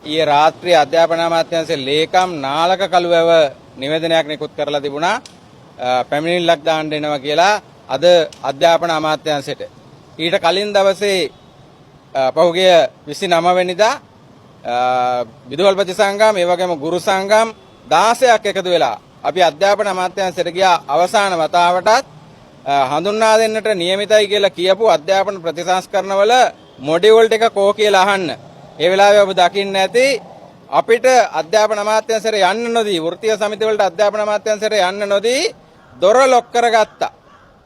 ඊයේ රාත්‍රියේ අධ්‍යාපන අමාත්‍යාංශයේ ලේකම් නාලක කළුවැව නිවේදනයක් නිකුත් කරලා තිබුණා පැමිණිල්ලක් දාන්න එනවා කියලා අද අධ්‍යාපන අමාත්‍යාංශයට. ඊට කලින් දවසේ පහුගිය 29 වෙනිදා විදුහල්පති සංගම් ඒ වගේම ගුරු සංගම් 16ක් එකතු වෙලා අපි අධ්‍යාපන අමාත්‍යාංශයට ගියා අවසාන වතාවටත් හඳුන්වා දෙන්නට නියමිතයි කියලා කියපු අධ්‍යාපන ප්‍රතිසංස්කරණවල මොඩියුල් ටික කෝ කියලා අහන්න. ඒ වෙලාවේ ඔබ දකින්න ඇති අපිට අධ්‍යාපන අමාත්‍යාංශයට යන්න නොදී වෘත්තීය සමිති වලට අධ්‍යාපන අමාත්‍යාංශයට යන්න නොදී දොර ලොක් කරගත්තා.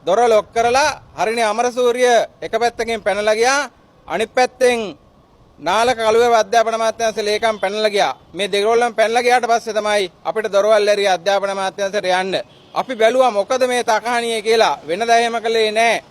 දොර ලොක් කරලා හරිනේ අමරසූරිය එක පැත්තකින් පැනලා ගියා අනිත් පැත්තෙන් නාලක කළුවේව අධ්‍යාපන අමාත්‍යාංශ ලේකම් පැනලා ගියා. මේ දෙගොල්ලන් පැනලා ගියාට පස්සේ තමයි අපිට දොරවල් ඇරිය අධ්‍යාපන අමාත්‍යාංශයට යන්න. අපි බැලුවා මොකද මේ තකහණියේ කියලා. වෙනදා එහෙම කළේ නැහැ.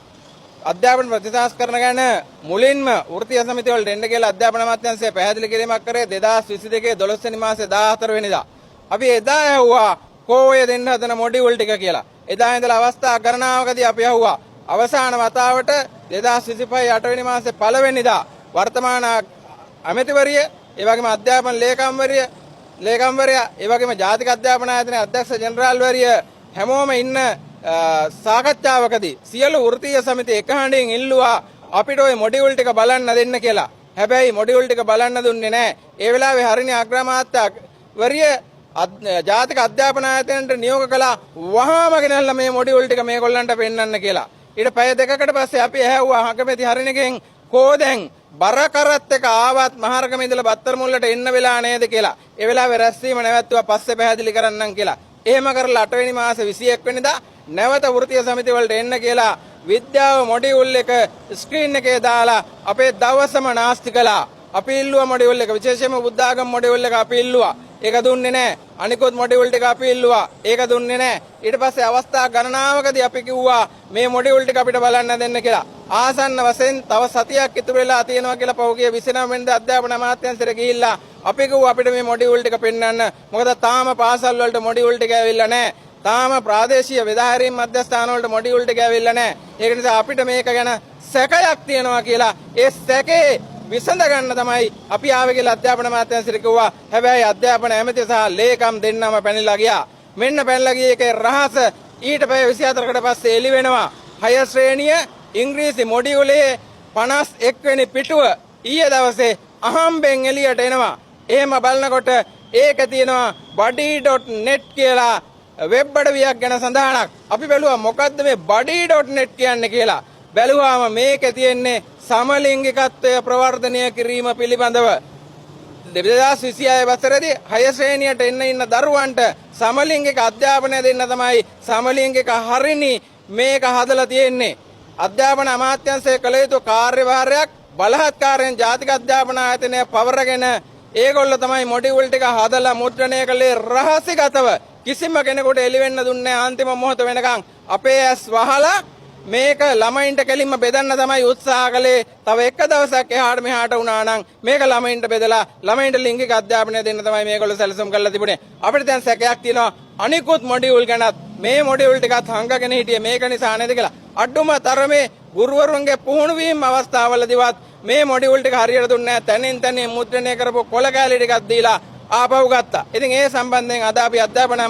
අධ්‍යාපන ප්‍රතිසංස්කරණ ගැන මුලින්ම වෘත්තීය සමිතිය වලට එන්න කියලා අධ්‍යාපන අමාත්‍යාංශය පැහැදිලි කිරීමක් කරේ 2022 12 වෙනි මාසේ 14 වෙනිදා. අපි එදා ඇහුවා කෝය දෙන්න හදන මොඩියුල් ටික කියලා. එදා ඉඳලා අවස්ථා ගණනාවකදී අපි ඇහුවා අවසාන වතාවට 2025 8 වෙනි මාසේ 1 වෙනිදා වර්තමාන අමාත්‍යවරිය ඒ වගේම අධ්‍යාපන ලේකම්වරයා ඒ වගේම ජාතික අධ්‍යාපන ආයතනයේ අධ්‍යක්ෂ ජෙනරාල්වරිය හැමෝම ඉන්න සාකච්ඡාවකදී සියලු වෘත්තීය සමිති එක හඬින් ඉල්ලුවා අපිට ওই මොඩියුල් ටික බලන්න දෙන්න කියලා. හැබැයි මොඩියුල් ටික බලන්න දුන්නේ නැහැ. ඒ වෙලාවේ හරිනේ අග්‍රාමාත්‍යවරිය ජාතික අධ්‍යාපන ආයතනයට නියෝග කළා වහාම ගෙනල්ලා මේ මොඩියුල් ටික මේගොල්ලන්ට පෙන්වන්න කියලා. ඊට පැය දෙකකට පස්සේ අපි ඇහැව්වා අගමැති හරිනගෙන් කෝ දැන් බර කරත් එක ආවත් මහරගම ඉඳලා බත්තර මුල්ලට එන්න වෙලා නේද කියලා. ඒ වෙලාවේ රැස්වීම නැවැත්තුවා පස්සේ පැහැදිලි කරන්නම් කියලා. එහෙම කරලා 8 වෙනි මාසේ 21 වෙනිදා නැවත වෘත්තීය සමිති වලට එන්න කියලා විද්‍යාව මොඩියුල් එක ස්ක්‍රීන් එකේ දාලා අපේ දවසම නාස්ති කළා. අපි ඉල්ලුවා මොඩියුල් එක විශේෂයෙන්ම බුද්ධාගම මොඩියුල් එක අපි ඉල්ලුවා. ඒක දුන්නේ නැහැ. අනිකුත් මොඩියුල් ටික අපි ඉල්ලුවා. ඒක දුන්නේ නැහැ. ඊට පස්සේ අවස්ථා ගණනාවකදී අපි කිව්වා මේ මොඩියුල් ටික අපිට බලන්න දෙන්න කියලා. ආසන්න වශයෙන් තව සතියක් ඉතුරු වෙලා තියෙනවා කියලා පහුගිය 29 වෙනිදා අධ්‍යාපන අමාත්‍යාංශයට ගිහිල්ලා අපි කිව්වා අපිට මේ මොඩියුල් ටික පෙන්වන්න. මොකද තාම පාසල් වලට මොඩියුල් ටික ඇවිල්ලා නැහැ. තාම ප්‍රාදේශීය විදාහැරීම් මධ්‍යස්ථාන වලට මොඩියුල් ටික ඇවිල්ලා නැහැ. ඒක නිසා අපිට මේක ගැන සැකයක් තියෙනවා කියලා ඒ සැකේ විසඳ ගන්න තමයි අපි ආවේ කියලා අධ්‍යාපන අමාත්‍යාංශයට කිව්වා. හැබැයි අධ්‍යාපන ඇමති සහ ලේකම් දෙන්නම පැනලා ගියා. මෙන්න පැනලා ගියේ ඒකේ රහස ඊට පැය 24කට පස්සේ එළි වෙනවා. 6 ශ්‍රේණිය ඉංග්‍රීසි මොඩියුලේ 51 වෙනි පිටුව ඊයේ දවසේ අහම්බෙන් එළියට එනවා. එහෙම බලනකොට ඒක තියෙනවා buddy.net කියලා වෙබ් අඩවියක් ගැන සඳහනක්. අපි බැලුවා මොකද්ද මේ buddy.net කියන්නේ කියලා. බැලුවාම මේකේ තියෙන්නේ සමලිංගිකත්වය ප්‍රවර්ධනය කිරීම පිළිබඳව 2026 වසරේදී 6 ශ්‍රේණියට එන්න ඉන්න දරුවන්ට සමලිංගික අධ්‍යාපනය දෙන්න තමයි සමලිංගික හරිනි මේක හදලා තියෙන්නේ. අධ්‍යාපන අමාත්‍යාංශයේ කළ යුතු කාර්යභාරයක් බලහත්කාරයෙන් ජාතික අධ්‍යාපන ආයතනය පවරගෙන ඒගොල්ලෝ තමයි මොඩියුල් ටික හදලා මුද්‍රණය කළේ රහසිගතව. කිසිම කෙනෙකුට එළි වෙන්න දුන්නේ අන්තිම මොහොත වෙනකන් අපේ ඇස් වහලා මේක ළමයින්ට කෙලින්ම බෙදන්න තමයි උත්සාහ කළේ. තව එක දවසක් එහාට මෙහාට වුණා නම් මේක ළමයින්ට බෙදලා ළමයින්ට ලිංගික අධ්‍යාපනය දෙන්න තමයි මේගොල්ලෝ සැලසුම් කරලා තිබුණේ. අපිට දැන් සැකයක් තියෙනවා අනිකුත් මොඩියුල් ගැනත් මේ මොඩියුල් ටිකත් හංගගෙන හිටියේ මේක නිසා නේද කියලා. අඩුම තරමේ ගුරුවරුන්ගේ පුහුණු වීම අවස්ථාවලදීවත් මේ මොඩියුල් ටික හරියට දුන්නේ නැහැ. තනින් තනින් මුද්‍රණය කරපු කොළ කැලි ටිකක් දීලා ආපහු ගත්තා. ඉතින් ඒ සම්බන්ධයෙන් අද අපි අධ්‍යාපන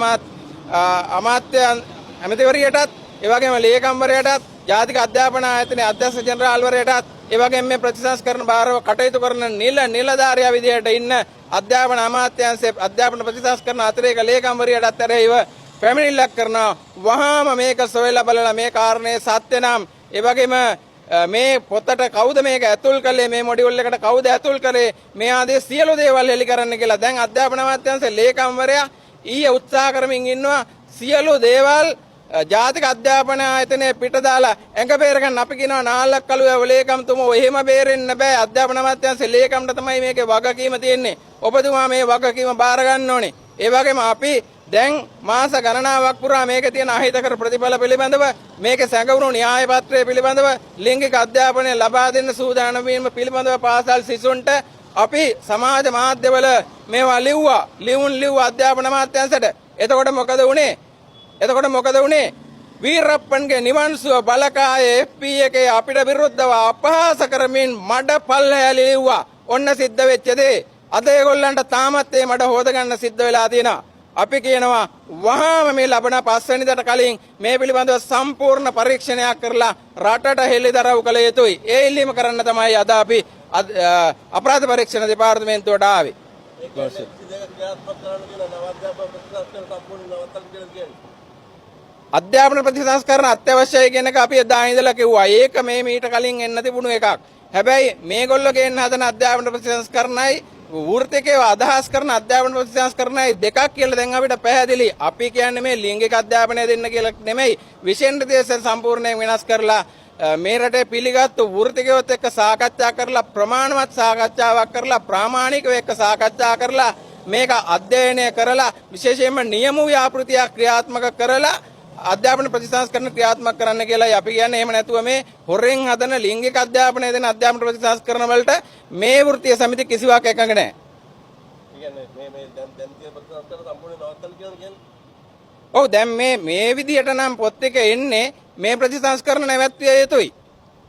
අමාත්‍යවරියටත් ඒ වගේම ලේකම්වරයටත් ජාතික අධ්‍යාපන ආයතනයේ අධ්‍යක්ෂ ජෙනරාල්වරයටත් ඒ වගේම මේ ප්‍රතිසංස්කරණ භාරව කටයුතු කරන නිලධාරියා විදිහට ඉන්න අධ්‍යාපන අමාත්‍යාංශයේ අධ්‍යාපන ප්‍රතිසංස්කරණ අතිරේක ලේකම්වරියටත් එරෙහිව පැමිණිල්ලක් කරනවා. වහාම මේක සොයලා බලලා මේ කාරණේ සත්‍ය නම් ඒ වගේම මේ පොතට කවුද මේක ඇතුල් කළේ මේ මොඩියුල් එකට කවුද ඇතුල් කරේ මේ ආදී සියලු දේවල් හෙලි කරන්න කියලා දැන් අධ්‍යාපන අමාත්‍යාංශයේ ලේකම්වරයා ඊයේ උත්සාහ කරමින් ඉන්නවා සියලු දේවල් ජාතික අධ්‍යාපන ආයතනයේ පිට දාලා ඇඟ බේරගන්න. අපි කියනවා නාලක් කළුව ලේකම්තුමෝ එහෙම බේරෙන්න බෑ. අධ්‍යාපන අමාත්‍යාංශයේ ලේකම්ට තමයි මේකේ වගකීම තියෙන්නේ. ඔබතුමා මේ වගකීම බාර ගන්න ඕනේ. ඒ වගේම අපි දැන් මාස ගණනාවක් පුරා මේකේ තියෙන අහිතකර ප්‍රතිඵල පිළිබඳව මේකේ සැඟවුණු න්‍යාය පත්‍රය පිළිබඳව ලිංගික අධ්‍යාපනය ලබා දෙන්න සූදානම් වීම පිළිබඳව පාසල් සිසුන්ට අපි සමාජ මාධ්‍යවල මේවා ලිව්වා අධ්‍යාපන අමාත්‍යාංශයට. එතකොට මොකද වුනේ? වීරප්පන්ගේ නිවන් සුව බලකාය FP එකේ අපිට විරුද්ධව අපහාස කරමින් මඩ පල්ලෑලි ලිව්වා. ඔන්න සිද්ධ වෙච්ච දේ අද ඒගොල්ලන්ට තාමත් මේ මඩ හොදගන්න සිද්ධ වෙලා තියෙනවා. අපි කියනවා වහාම මේ ලබන 5 වෙනිදාට කලින් මේ පිළිබඳව සම්පූර්ණ පරීක්ෂණයක් කරලා රටට හෙළිදරව් කළ යුතුයි. ඒ ඉල්ලීම කරන්න තමයි අද අපි අපරාධ පරීක්ෂණ දෙපාර්තමේන්තුවට ආවේ. අධ්‍යාපන ප්‍රතිසංස්කරණ අත්‍යවශ්‍යයි කියන එක අපි එදා ඉඳලා කිව්වා. ඒක මේ මීට කලින් එන්න තිබුණු එකක්. හැබැයි මේගොල්ලෝ ගේන්න හදන අධ්‍යාපන ප්‍රතිසංස්කරණයි වෘත්තිකේව අදහස් කරන අධ්‍යාපන ප්‍රතිසංස්කරණයි දෙකක් කියලා දැන් අපිට පැහැදිලි. අපි කියන්නේ මේ ලිංගික අධ්‍යාපනය දෙන්න කියලා නෙමෙයි. විෂය නිර්දේශන සම්පූර්ණයෙන් වෙනස් කරලා මේ රටේ පිළිගත්තු වෘත්තිකේවත් එක්ක සාකච්ඡා කරලා ප්‍රමාණවත් සාකච්ඡාවක් කරලා ප්‍රාමාණිකව එක්ක සාකච්ඡා කරලා මේක අධ්‍යයනය කරලා විශේෂයෙන්ම නියම ව්‍යාපෘතියක් ක්‍රියාත්මක කරලා අධ්‍යාපන ප්‍රතිසංස්කරණ ක්‍රියාත්මක කරන්න කියලායි අපි කියන්නේ. එහෙම නැතුව මේ හොරෙන් හදන ලිංගික අධ්‍යාපනය දෙන අධ්‍යාපන ප්‍රතිසංස්කරණ වලට මේ වෘත්තීය සමිති කිසිවක් එකඟ නැහැ. ඔව් දැන් මේ විදියට නම් පොත් එක එන්නේ මේ ප්‍රතිසංස්කරණ නැවැත්විය යුතුයි.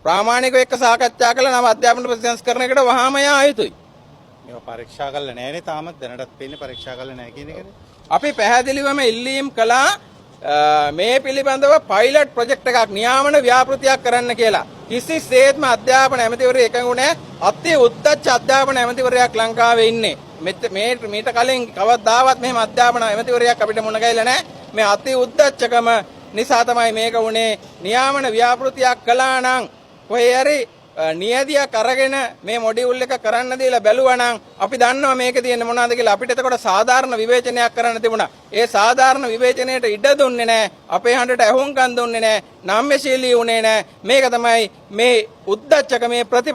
ප්‍රාමාණිකව එක්ක සාකච්ඡා කළා නම් අධ්‍යාපන ප්‍රතිසංස්කරණයකට වහාම යා යුතුයි. මේවා පරීක්ෂා කරලා නැහැනේ තාමත් දැනටත් පේන්නේ පරීක්ෂා කරලා නැහැ කියන එකනේ. අපි පැහැදිලිවම ඉල්ලීම් කළා මේ පිළිබඳව පයිලට් ප්‍රොජෙක්ට් එකක් නියාමන ව්‍යාපෘතියක් කරන්න කියලා. කිසිසේත්ම අධ්‍යාපන ඇමතිවරයෙක් එකඟුනේ අති උද්දච්ච අධ්‍යාපන ඇමතිවරයෙක් ලංකාවේ ඉන්නේ. මීට කලින් කවදාවත් මෙහෙම අධ්‍යාපන ඇමතිවරයෙක් අපිට මුණ ගැහිලා නැහැ. මේ අති උද්දච්චකම නිසා තමයි මේක වුණේ. නියාමන ව්‍යාපෘතියක් කළා නම් කොහේ හරි නියදියක් අරගෙන මේ මොඩියුල් එක කරන්න දීලා බැලුවා නම් අපි දන්නවා මේකේ තියෙන මොනවද කියලා. අපිට එතකොට සාධාරණ විවේචනයක් කරන්න තිබුණා. ඒ සාධාරණ විවේචනයට ඉඩ දුන්නේ නැහැ. අපේ හඬට ඇහුම්කන් දුන්නේ නැහැ. නම්‍යශීලී වුණේ නැහැ. මේක තමයි මේ උද්දච්චක මේ ප්‍රතිඵල.